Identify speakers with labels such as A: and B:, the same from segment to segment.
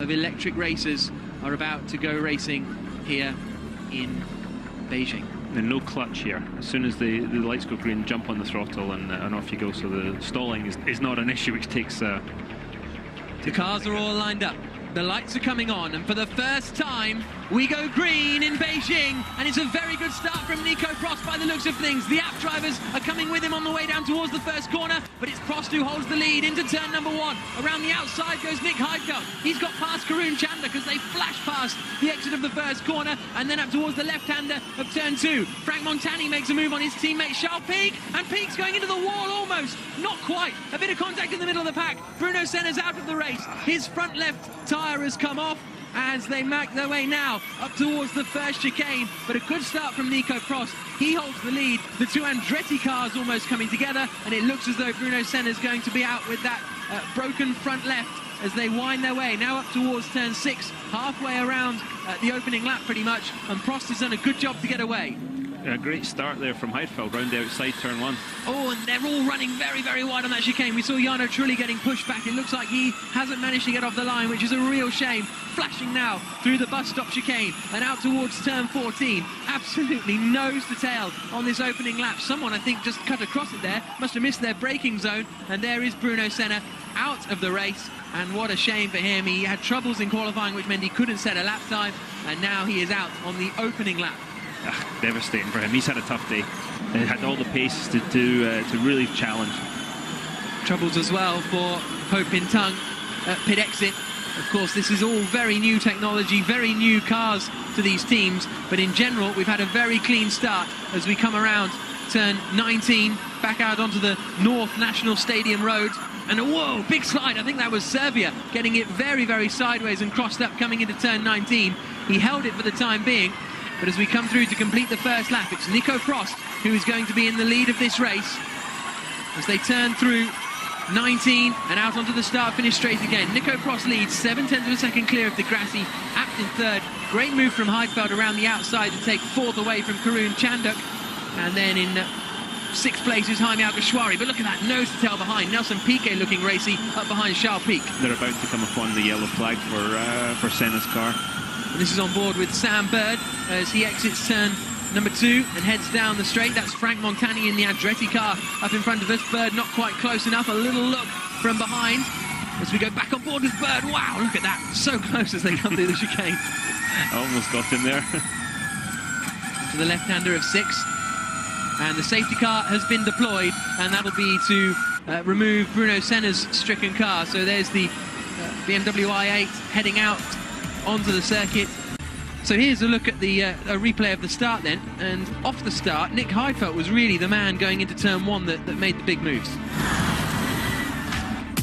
A: Of electric racers are about to go racing here in Beijing.
B: And no clutch here. As soon as the lights go green, jump on the throttle and off you go. So the stalling is not an issue, which takes...
A: The cars are all lined up. The lights are coming on, and for the first time, we go green in Beijing, and it's a very good start from Nico Prost by the looks of things. The app drivers are coming with him on the way down towards the first corner, but it's Prost who holds the lead into turn number 1. Around the outside goes Nick Heidfeld. He's got past Karun Chandler because they flash past the exit of the first corner, and then up towards the left-hander of turn 2. Frank Montani makes a move on his teammate Charles Pic, and Pic's going into the wall almost. Not quite. A bit of contact in the middle of the pack. Bruno Senna's out of the race. His front left tyre has come off as they make their way now up towards the first chicane, but a good start from Nico Prost. He holds the lead. The two Andretti cars almost coming together, and it looks as though Bruno Senna is going to be out with that broken front left as they wind their way now up towards turn 6, halfway around the opening lap pretty much, and Prost has done a good job to get away.
B: A great start there from Heidfeld, round the outside turn 1.
A: Oh, and they're all running very, very wide on that chicane. We saw Jarno Trulli getting pushed back. It looks like he hasn't managed to get off the line, which is a real shame. Flashing now through the bus stop chicane and out towards turn 14. Absolutely nose to tail on this opening lap. Someone, I think, just cut across it there. Must have missed their braking zone. And there is Bruno Senna out of the race. And what a shame for him. He had troubles in qualifying, which meant he couldn't set a lap time. And now he is out on the opening lap.
B: Devastating for him. He's had a tough day. He had all the pace to really challenge.
A: Troubles as well for Ho Pin Tung at pit exit. Of course, this is all very new technology, very new cars to these teams, but in general, we've had a very clean start as we come around turn 19, back out onto the North National Stadium Road. And whoa, big slide. I think that was Serbia getting it very, very sideways and crossed up coming into turn 19. He held it for the time being. But as we come through to complete the first lap, it's Nico Prost who is going to be in the lead of this race as they turn through 19 and out onto the start-finish straight again. Nico Prost leads 7/10 of a second clear of Di Grassi, Abt in third. Great move from Heidfeld around the outside to take fourth away from Karun Chandler. And then in 6th place is Jaime Alguersuari. But look at that nose to tail behind. Nelson Piquet looking racy up behind Charles Pic.
B: They're about to come upon the yellow flag for Senna's car.
A: And this is on board with Sam Bird as he exits turn number 2 and heads down the straight. That's Frank Montani in the Andretti car up in front of us. Bird not quite close enough. A little look from behind as we go back on board with Bird. Wow, look at that. So close as they come through the chicane.
B: Almost got him there.
A: To the left-hander of 6. And the safety car has been deployed, and that'll be to remove Bruno Senna's stricken car. So there's the BMW i8 heading out onto the circuit. So here's a look at the a replay of the start then, and off the start Nick Heidfeld was really the man going into turn 1 that made the big moves.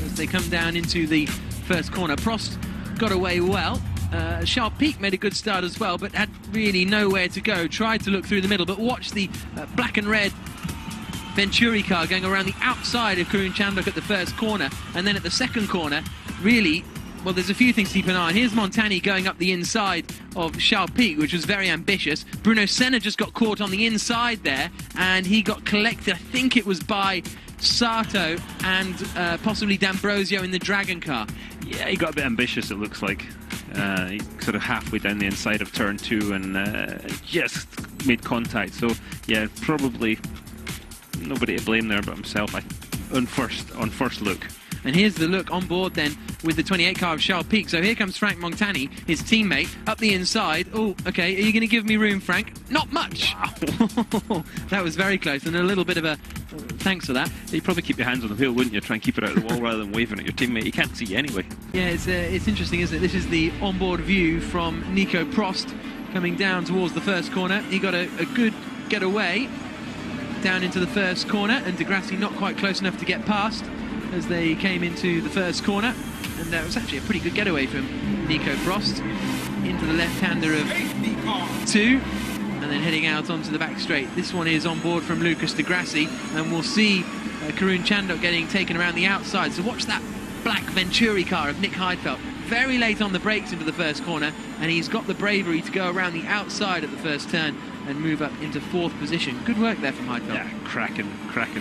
A: As they come down into the first corner, Prost got away well. Charles Pic made a good start as well, but had really nowhere to go. Tried to look through the middle, but watch the black and red Venturi car going around the outside of Karun Chandler at the first corner, and then at the second corner, really, well, there's a few things to keep an eye on. Here's Montani going up the inside of Charles Pic, which was very ambitious. Bruno Senna just got caught on the inside there, and he got collected, I think it was by Sato and possibly D'Ambrosio in the Dragon car.
B: Yeah, he got a bit ambitious, it looks like. He sort of halfway down the inside of turn 2 and just made contact. So, yeah, probably nobody to blame there but himself on first look.
A: And here's the look on board then with the 28 car of Charles Pic. So here comes Frank Montani, his teammate, up the inside. Oh, okay, are you going to give me room, Frank? Not much. Wow. That was very close, and a little bit of a thanks for that.
B: You'd probably keep your hands on the wheel, wouldn't you? Try and keep it out of the wall rather than waving at your teammate. You can't see you anyway.
A: Yeah, it's interesting, isn't it? This is the onboard view from Nico Prost coming down towards the first corner. He got a good getaway down into the first corner, and Di Grassi not quite close enough to get past as they came into the first corner, and that was actually a pretty good getaway from Nico Prost into the left-hander of 2, and then heading out onto the back straight. This one is on board from Lucas Di Grassi, and we'll see Karun Chandler getting taken around the outside. So watch that black Venturi car of Nick Heidfeld. Very late on the brakes into the first corner, and he's got the bravery to go around the outside at the first turn and move up into 4th position. Good work there from Heidfeld.
B: Yeah, cracking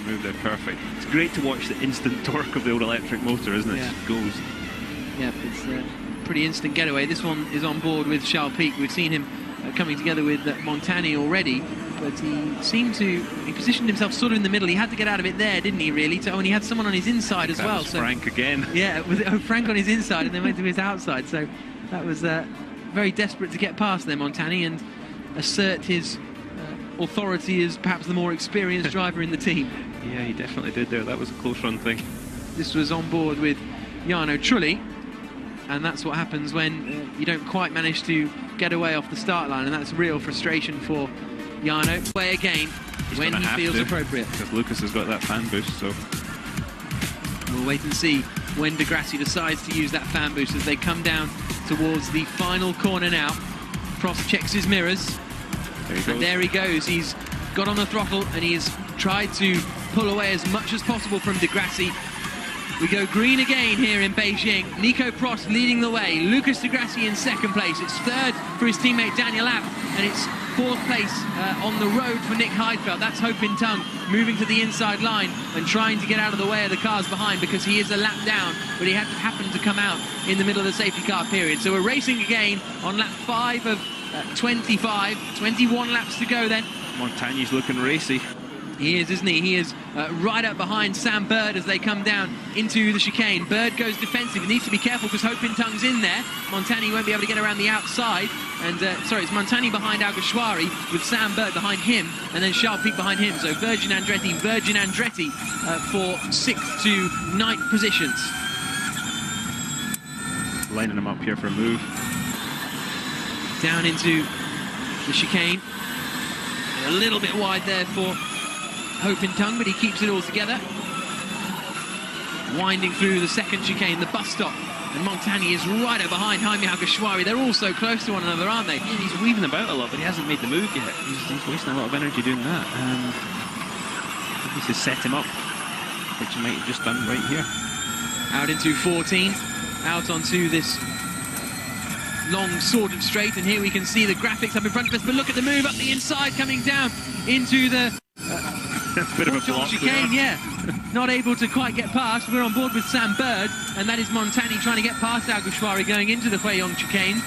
B: move there, perfect. It's great to watch the instant torque of the old electric motor, isn't it?
A: Yeah.
B: It goes.
A: Yeah, it's pretty instant getaway. This one is on board with Charles Pic. We've seen him coming together with Montagny already, but he positioned himself sort of in the middle. He had to get out of it there, didn't he, really? And he had someone on his inside as well.
B: So Frank again.
A: Yeah, Frank on his inside and then went to his outside. So that was very desperate to get past there, Montagny, and assert his authority as perhaps the more experienced driver in the team.
B: Yeah, he definitely did there. That was a close run thing.
A: This was on board with Jarno Trulli, and that's what happens when you don't quite manage to get away off the start line, and that's real frustration for Jarno. Away again when he feels appropriate.
B: Because Lucas has got that fan boost, so...
A: We'll wait and see when Di Grassi decides to use that fan boost as they come down towards the final corner now. Prost checks his mirrors. And there he goes. He's got on the throttle and he's tried to pull away as much as possible from Di Grassi. We go green again here in Beijing. Nico Prost leading the way. Lucas Di Grassi in second place. It's third for his teammate Daniel Abt, and it's fourth place on the road for Nick Heidfeld. That's Ho Pin Tung moving to the inside line and trying to get out of the way of the cars behind because he is a lap down, but he happened to come out in the middle of the safety car period. So we're racing again on lap 5 of 25. 21 laps to go then.
B: Montagny's looking racy.
A: He is, isn't he? He is right up behind Sam Bird as they come down into the chicane. Bird goes defensive. He needs to be careful because Ho Pin Tung's in there. Montagny won't be able to get around the outside. And, sorry, it's Montagny behind Alguersuari with Sam Bird behind him and then Charles Pic behind him. So Virgin Andretti for 6th to 9th positions.
B: Lining him up here for a move.
A: Down into the chicane. A little bit wide there for Ho Pin Tung, but he keeps it all together. Winding through the second chicane, the bus stop, and Montagny is right up behind Jaime Alguersuari. They're all so close to one another, aren't they?
B: Yeah, he's weaving about a lot, but he hasn't made the move yet. He's wasting a lot of energy doing that. He needs to set him up, which he might have just done right here.
A: Out into 14, out onto this long sordid straight, and here we can see the graphics up in front of us, but look at the move up the inside coming down into the
B: bit of a block
A: chicane, yeah. Not able to quite get past. We're on board with Sam Bird, and that is Montagny trying to get past Alguersuari going into the Hueyong chicane.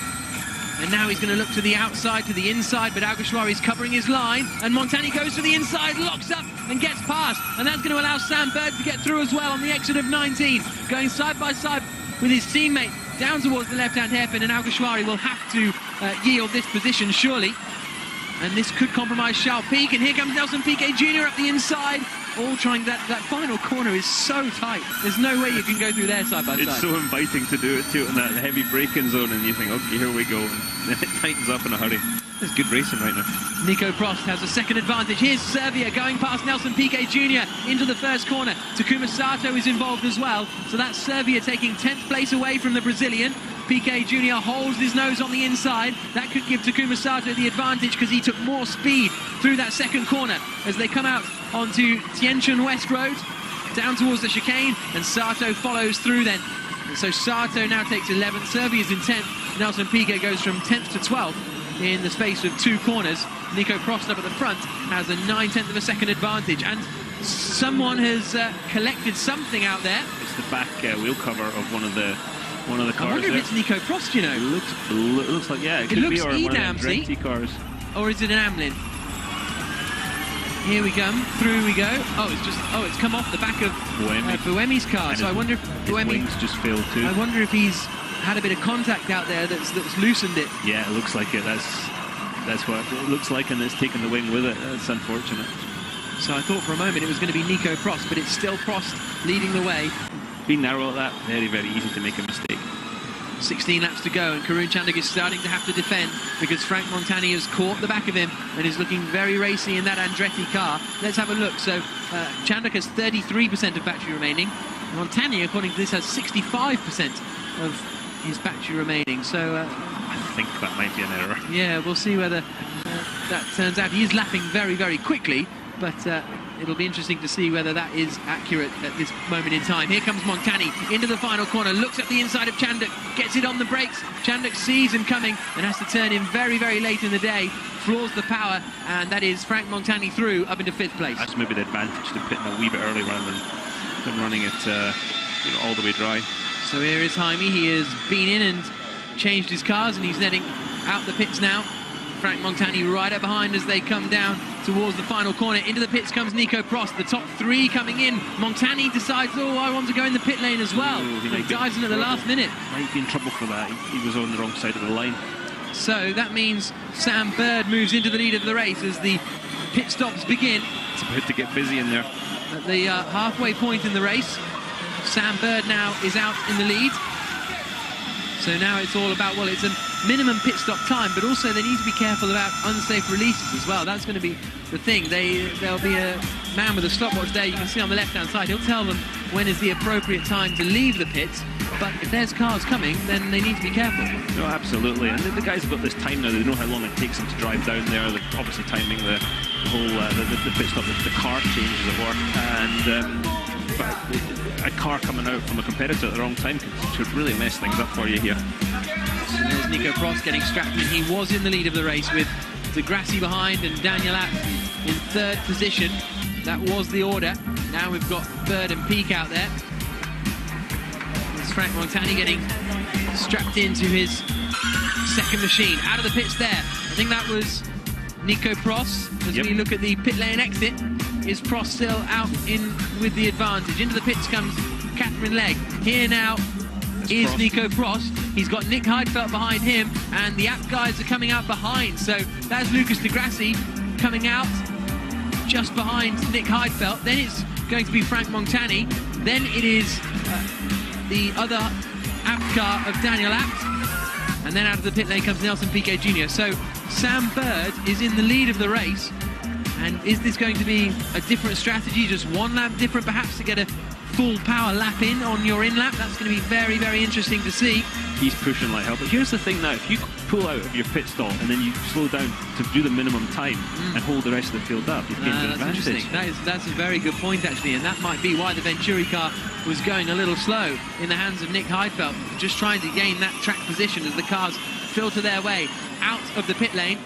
A: And now he's going to look to the outside, to the inside, but Alguersuari's covering his line, and Montagny goes to the inside, locks up, and gets past. And that's going to allow Sam Bird to get through as well on the exit of 19, going side by side with his teammate down towards the left-hand hairpin, and Alguersuari will have to yield this position, surely. And this could compromise Charles Pic, and here comes Nelson Piquet Jr. up the inside, all trying. That final corner is so tight. There's no way you can go through there side by side.
B: It's so inviting to do it too in that heavy braking zone, and you think, okay, here we go. And it tightens up in a hurry. It's good racing right now.
A: Nico Prost has a second advantage. Here's Servia going past Nelson Piquet Jr. into the first corner. Takuma Sato is involved as well. So that's Servia taking 10th place away from the Brazilian. Piquet Jr. holds his nose on the inside. That could give Takuma Sato the advantage because he took more speed through that second corner as they come out onto Tianchun West Road, down towards the chicane, and Sato follows through then. And so Sato now takes 11th. Servia's in 10th. Nelson Piquet goes from 10th to 12th. In the space of 2 corners. Nico Prost up at the front has a 9/10 of a second advantage, and someone has collected something out there.
B: It's the back wheel cover of one of the cars.
A: I wonder if it's Nico Prost, you know.
B: It looks like, yeah, it could be, or one of the Andretti cars.
A: Or is it an Amlin? Here we come, through we go. It's come off the back of Buemi's car. So I wonder if Buemi
B: wings just failed too.
A: I wonder if he's had a bit of contact out there that's loosened it.
B: Yeah, it looks like it. That's what it looks like, and it's taken the wing with it. That's unfortunate.
A: So I thought for a moment it was going to be Nico Prost, but it's still Prost leading the way.
B: Being narrow like that, very, very easy to make a mistake.
A: 16 laps to go, and Karun Chandhok is starting to have to defend because Frank Montagny has caught the back of him and is looking very racy in that Andretti car. Let's have a look. So Chandhok has 33% of battery remaining. Montagny, according to this, has 65% of his battery remaining. So
B: I think that might be an error.
A: Yeah, we'll see whether that turns out. He is lapping very, very quickly, but it'll be interesting to see whether that is accurate at this moment in time. Here comes Montagny into the final corner, looks at the inside of Chandhok, gets it on the brakes. Chandhok sees him coming and has to turn in very, very late in the day, floors the power, and that is Frank Montagny through up into 5th place.
B: That's maybe the advantage to pitting a wee bit early rather than running it all the way dry.
A: So here is Jaime. He has been in and changed his cars and he's heading out the pits now. Frank Montani right up behind as they come down towards the final corner. Into the pits comes Nico Prost, the top three coming in. Montani decides, oh, I want to go in the pit lane as well. He dives in at the last minute.
B: Might be in trouble for that. He was on the wrong side of the line.
A: So that means Sam Bird moves into the lead of the race as the pit stops begin.
B: It's about to get busy in there.
A: At the halfway point in the race, Sam Bird now is out in the lead. So now it's all about, well, it's a minimum pit stop time, but also they need to be careful about unsafe releases as well. That's going to be the thing. There'll be a man with a stopwatch there, you can see on the left-hand side. He'll tell them when is the appropriate time to leave the pits, but if there's cars coming, then they need to be careful.
B: No, absolutely. And the guys have got this time now. They know how long it takes them to drive down there. They're obviously timing the whole the pit stop, the car changes at work, and but a car coming out from a competitor at the wrong time could really mess things up for you here.
A: So there's Nico Prost getting strapped in. He was in the lead of the race with Di Grassi behind and Daniel Abt in third position. That was the order. Now we've got Bird and Peak out there. There's Frank Montani getting strapped into his second machine. Out of the pits there. I think that was Nico Prost. As we look at the pit lane exit, is Prost still out in with the advantage? Into the pits comes Katharine Legge. Here now is Nico Prost. He's got Nick Heidfeld behind him, and the Abt guys are coming out behind. So that's Lucas Di Grassi coming out just behind Nick Heidfeld. Then it's going to be Frank Montani. Then it is the other Abt car of Daniel Abt. And then out of the pit lane comes Nelson Piquet Jr. So Sam Bird is in the lead of the race. And is this going to be a different strategy, just one lap different perhaps to get a full power lap in on your in-lap? That's going to be very, very interesting to see.
B: He's pushing like hell. But here's the thing now, if you pull out of your pit stop and then you slow down to do the minimum time and hold the rest of the field up, you've gained an advantage.
A: Interesting. That's a very good point, actually, and that might be why the Venturi car was going a little slow in the hands of Nick Heidfeld, just trying to gain that track position as the cars filter their way out of the pit lane.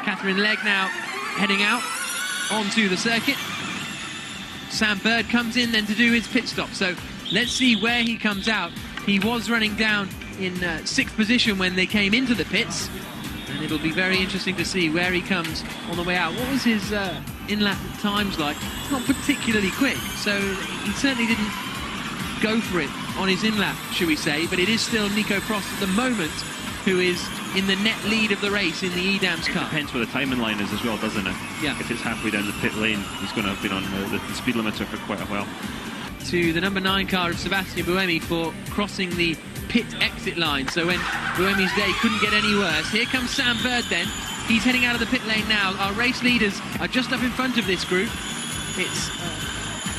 A: Katharine Legge now heading out onto the circuit. Sam Bird comes in then to do his pit stop. So let's see where he comes out. He was running down in sixth position when they came into the pits, and it'll be very interesting to see where he comes on the way out. What was his in-lap times like? Not particularly quick, so he certainly didn't go for it on his in-lap, should we say, but it is still Nico Prost at the moment who is in the net lead of the race in the Edams car.
B: Depends where the timing line is as well, doesn't it?
A: Yeah.
B: If it's halfway down the pit lane, he's going to have been on the speed limiter for quite a while.
A: To the number 9 car of Sébastien Buemi for crossing the pit exit line. So when Buemi's day couldn't get any worse. Here comes Sam Bird then. He's heading out of the pit lane now. Our race leaders are just up in front of this group. It's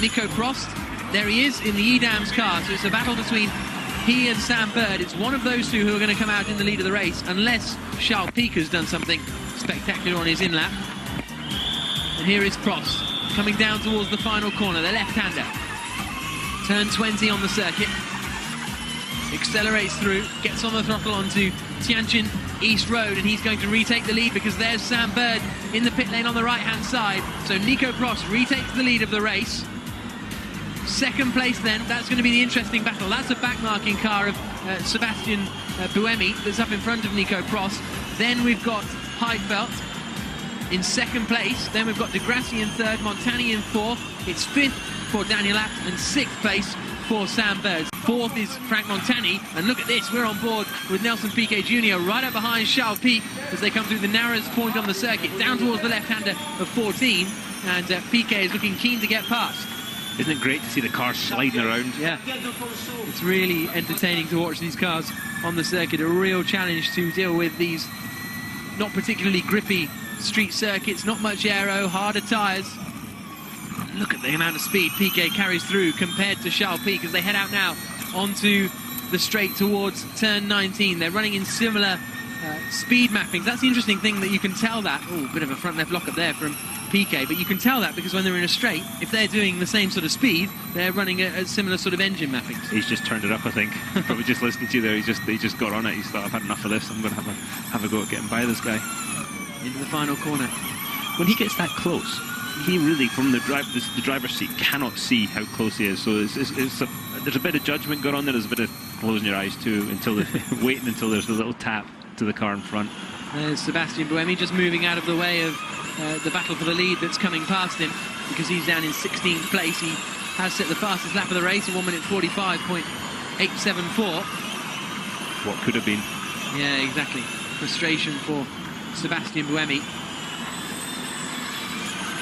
A: Nico Prost. There he is in the Edams car. So it's a battle between he and Sam Bird. It's one of those two who are going to come out in the lead of the race, unless Charles Pic has done something spectacular on his in-lap. And here is Prost, coming down towards the final corner, the left-hander. Turn 20 on the circuit. Accelerates through, gets on the throttle onto Tianjin East Road, and he's going to retake the lead because there's Sam Bird in the pit lane on the right-hand side. So Nico Prost retakes the lead of the race. Second place then, that's going to be the interesting battle. That's a backmarking car of Sébastien Buemi that's up in front of Nico Prost. Then we've got Heidfeld in second place. Then we've got Di Grassi in third, Montani in fourth. It's fifth for Daniel Abt and sixth place for Sam Bird. Fourth is Frank Montani, and look at this, we're on board with Nelson Piquet Jr. right up behind Charles Pic as they come through the narrowest point on the circuit, down towards the left-hander of 14, and Piquet is looking keen to get past.
B: Isn't it great to see the cars sliding around?
A: Yeah, it's really entertaining to watch these cars on the circuit. A real challenge to deal with these not particularly grippy street circuits, not much aero, harder tyres. Look at the amount of speed Piquet carries through compared to Charles Pic as they head out now onto the straight towards turn 19. They're running in similar speed mappings. That's the interesting thing, that you can tell that. Oh, bit of a front left lock up there from Piquet, but you can tell that because when they're in a straight, if they're doing the same sort of speed, they're running a similar sort of engine mappings.
B: He's just turned it up, I think. Probably just listening to you there, he just got on it. He thought, I've had enough of this, I'm going to have a go at getting by this guy.
A: Into the final corner.
B: When he gets that close, he really, from the driver's seat, cannot see how close he is. So there's a bit of judgment going on there. There's a bit of closing your eyes too, waiting until there's a little tap to the car in front.
A: There's Sebastian Buemi just moving out of the way of the battle for the lead that's coming past him, because he's down in 16th place. He has set the fastest lap of the race, a 1:45.874.
B: What could have been.
A: Yeah, exactly. Frustration for Sebastian Buemi.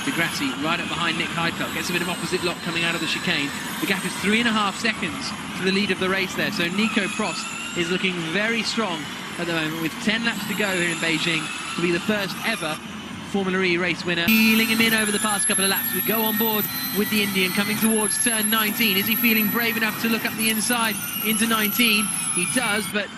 A: De Grassi right up behind Nick Heidfeld, gets a bit of opposite lock coming out of the chicane. The gap is 3.5 seconds to the lead of the race there, so Nico Prost is looking very strong at the moment, with 10 laps to go here in Beijing to be the first ever Formula E race winner. Feeling him in over the past couple of laps. We go on board with the Indian coming towards turn 19. Is he feeling brave enough to look up the inside into 19? He does, but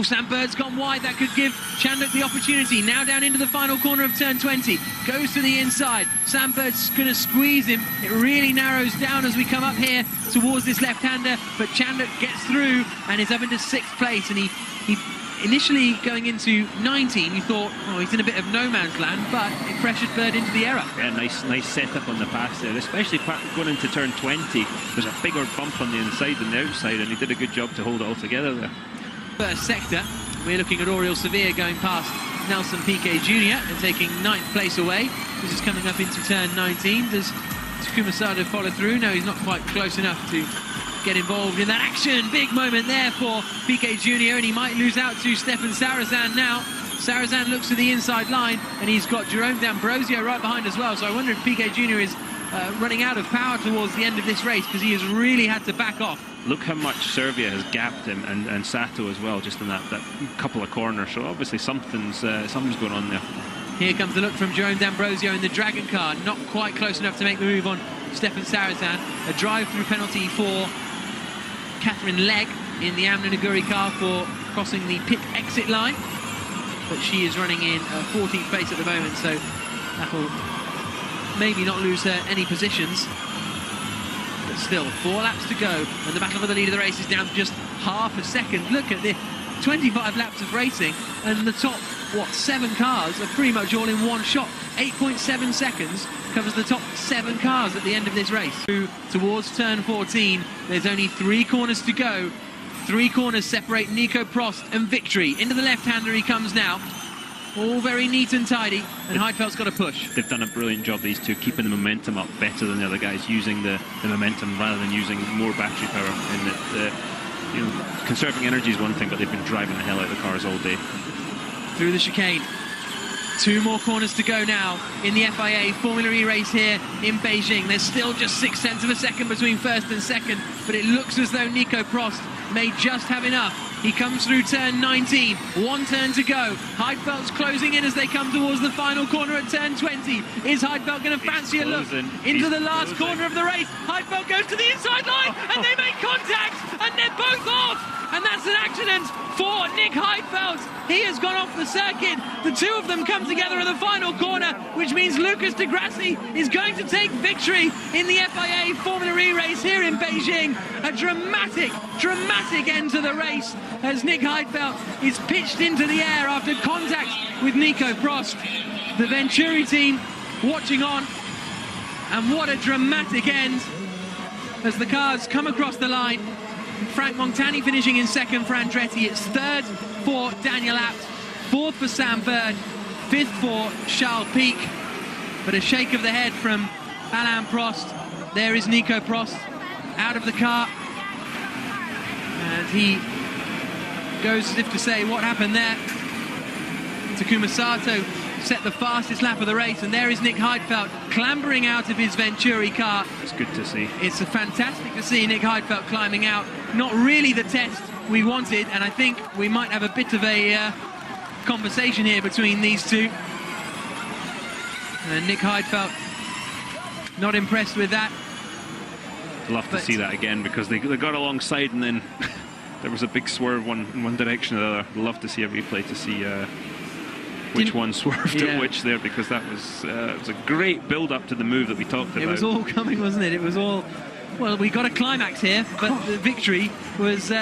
A: Sam Bird's gone wide. That could give Chandler the opportunity. Now down into the final corner of turn 20. Goes to the inside. Sam Bird's going to squeeze him. It really narrows down as we come up here towards this left-hander, but Chandler gets through and is up into 6th place. And he initially going into 19, you thought, oh, he's in a bit of no man's land, but it pressured Bird into the error.
B: Yeah, nice setup on the pass there, especially going into turn 20. There's a bigger bump on the inside than the outside, and he did a good job to hold it all together there.
A: First sector, we're looking at Oriol Sevilla going past Nelson Piquet Jr. and taking 9th place away. This is coming up into turn 19. Does Takuma Sato follow through? No, he's not quite close enough to get involved in that action. Big moment there for Piquet Jr. and he might lose out to Stefan Sarazan now. Sarazan looks to the inside line and he's got Jerome D'Ambrosio right behind as well, so I wonder if Piquet Jr. is running out of power towards the end of this race, because he has really had to back off.
B: Look how much Servia has gapped him, and Sato as well, just in that couple of corners, so obviously something's going on there.
A: Here comes the look from Jerome D'Ambrosio in the Dragon car, not quite close enough to make the move on Stefan Sarazan. A drive-through penalty for Catherine Legg in the Amna Naguri car for crossing the pit exit line, but she is running in 14th place at the moment, so that will maybe not lose her any positions. But still, 4 laps to go and the battle for the lead of the race is down to just half a second. Look at the 25 laps of racing and the top 7 cars are pretty much all in one shot. 8.7 seconds covers the top 7 cars at the end of this race. Towards turn 14, there's only 3 corners to go. 3 corners separate Nico Prost and victory. Into the left-hander he comes now. All very neat and tidy, and Heidfeld's got a push.
B: They've done a brilliant job, these two, keeping the momentum up better than the other guys, using the momentum rather than using more battery power. And conserving energy is one thing, but they've been driving the hell out of the cars all day.
A: Through the chicane. 2 more corners to go now in the FIA Formula E race here in Beijing. There's still just 0.6 of a second between first and second, but it looks as though Nico Prost may just have enough. He comes through turn 19, 1 turn to go. Heidfeld's closing in as they come towards the final corner at turn 20. Is Heidfeld going to fancy a look into the last corner of the race? Heidfeld goes to the inside line and they make contact and they're both off. And that's an accident for Nick Heidfeld. He has gone off the circuit. The 2 of them come together in the final corner, which means Lucas Di Grassi is going to take victory in the FIA Formula E race here in Beijing. A dramatic end to the race as Nick Heidfeld is pitched into the air after contact with Nico Prost. The Venturi team watching on, and what a dramatic end as the cars come across the line. Frank Montani finishing in 2nd for Andretti. It's 3rd for Daniel Abt, 4th for Sam Bird, 5th for Charles Pic. But a shake of the head from Alain Prost. There is Nico Prost out of the car. And he goes as if to say, what happened there? Takuma Sato set the fastest lap of the race, and there is Nick Heidfeld clambering out of his Venturi car.
B: It's good to see.
A: It's fantastic to see Nick Heidfeld climbing out. Not really the test we wanted, and I think we might have a bit of a conversation here between these two. And Nick Heidfeld not impressed with that.
B: Love to see that again, because they got alongside and then there was a big swerve in one direction or the other. Love to see a replay to see which one swerved at which there, because that was it was a great build-up to the move that we talked about.
A: It was all coming, wasn't it? It was all... Well, we got a climax here, but the victory was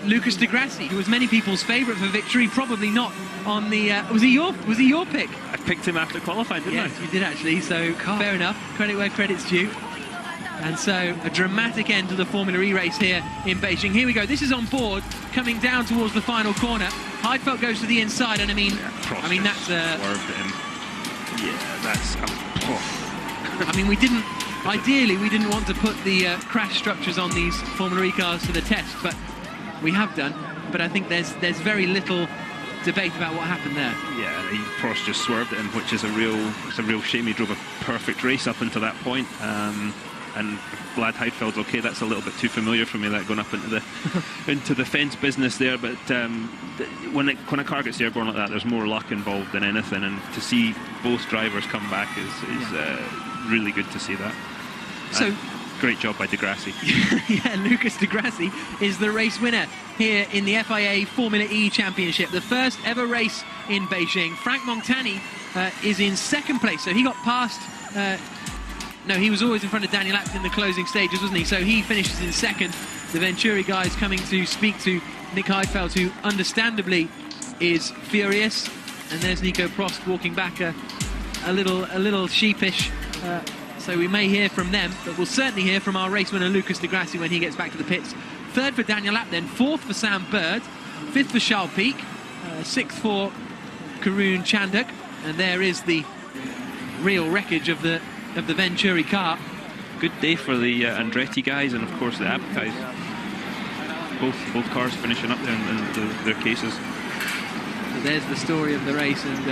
A: Lucas Di Grassi, who was many people's favourite for victory. Probably not on the... was he your pick?
B: I picked him after qualifying, didn't I?
A: Yes, you did actually, so fair enough. Credit where credit's due. And so a dramatic end to the Formula E race here in Beijing. Here we go. This is on board, coming down towards the final corner. Heidfeld goes to the inside, and I mean that's
B: swerved him. Yeah, that's.
A: I mean, ideally we didn't want to put the crash structures on these Formula E cars to the test, but we have done. But I think there's very little debate about what happened there.
B: Yeah, Prost just swerved him, which is a real shame. He drove a perfect race up until that point. And glad Heidfeld's okay. That's a little bit too familiar for me, that going up into the into the fence business there. But when a car gets airborne like that, there's more luck involved than anything. And to see both drivers come back is really good to see that.
A: So
B: great job by Di Grassi.
A: Yeah, Lucas Di Grassi is the race winner here in the FIA Formula E Championship, the first ever race in Beijing. Frank Montani is in second place, so he got past. No, he was always in front of Daniel Abt in the closing stages, wasn't he? So he finishes in second. The Venturi guys coming to speak to Nick Heidfeld, who understandably is furious. And there's Nico Prost walking back a little sheepish. So we may hear from them, but we'll certainly hear from our race winner Lucas Di Grassi when he gets back to the pits. Third for Daniel Abt, then fourth for Sam Bird, fifth for Charles Pic, sixth for Karun Chandhok, and there is the real wreckage of the Venturi car.
B: Good day for the Andretti guys and of course the Abt guys. Both cars finishing up there in their cases.
A: So there's the story of the race, and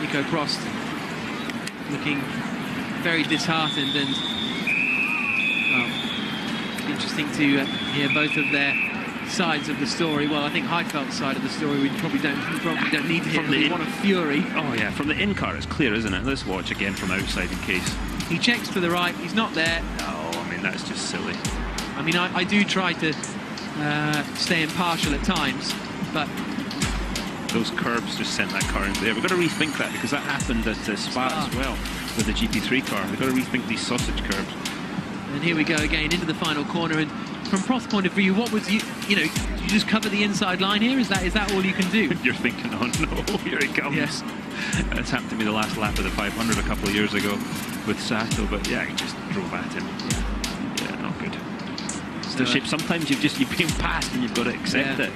A: Nico Prost looking very disheartened, and well, interesting to hear both of their sides of the story. Well, I think Heidfeld's side of the story we probably don't need to hear. From the one of fury.
B: Oh yeah, from the in-car it's clear, isn't it? Let's watch again from outside in case.
A: He checks to the right, he's not there.
B: No, I mean that's just silly.
A: I mean, I do try to stay impartial at times, but
B: those curbs just sent that car into there. We've got to rethink that, because that happened at Spa as well with the GP3 car. We've got to rethink these sausage curbs.
A: And here we go again into the final corner. And from Prost's point of view, what was you just cover the inside line here? Is that all you can do?
B: You're thinking, oh no, here he comes.
A: Yes.
B: It's happened to me the last lap of the 500 a couple of years ago with Sato, but yeah, he just drove at him. Yeah, not good. So, sometimes you've been passed and you've got to accept it.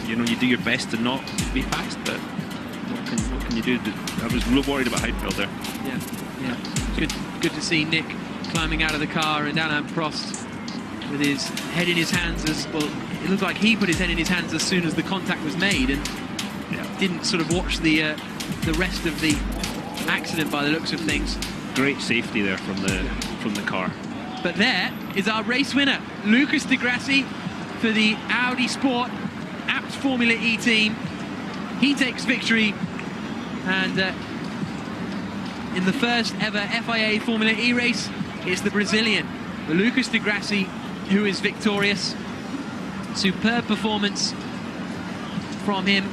B: You know, you do your best to not be passed, but what can you do? I was real worried about Heidfeld there.
A: Yeah. Good to see Nick climbing out of the car, and Alain Prost with his head in his hands as well. It looked like he put his head in his hands as soon as the contact was made, and didn't sort of watch the rest of the accident by the looks of things.
B: Great safety there from the car.
A: But there is our race winner, Lucas Di Grassi, for the Audi Sport Abt Formula E team. He takes victory, and in the first ever FIA Formula E race, it's the Brazilian, Lucas Di Grassi, who is victorious. Superb performance from him.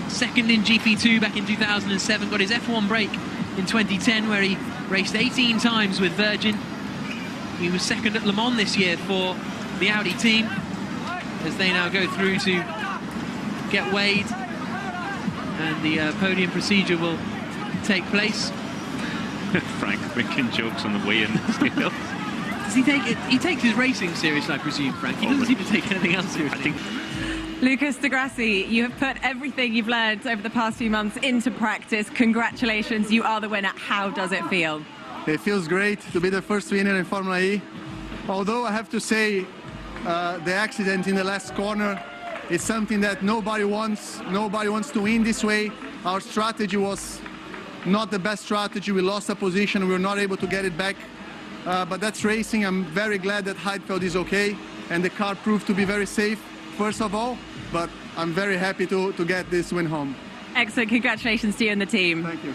A: Second in GP2 back in 2007, got his F1 break in 2010, where he raced 18 times with Virgin. He was second at Le Mans this year for the Audi team, as they now go through to get weighed, and the podium procedure will take place.
B: Frank making jokes on the weigh-in still.
A: Does he take it? He takes his racing seriously, I presume, Frank. He doesn't seem to take anything else seriously.
C: Lucas Di Grassi, you have put everything you've learned over the past few months into practice. Congratulations, you are the winner. How does it feel?
D: It feels great to be the first winner in Formula E. Although I have to say, the accident in the last corner is something that nobody wants. Nobody wants to win this way. Our strategy was not the best strategy. We lost a position. We were not able to get it back. But that's racing. I'm very glad that Heidfeld is okay, and the car proved to be very safe, first of all. But I'm very happy to get this win home.
C: Excellent. Congratulations to you and the team.
D: Thank you.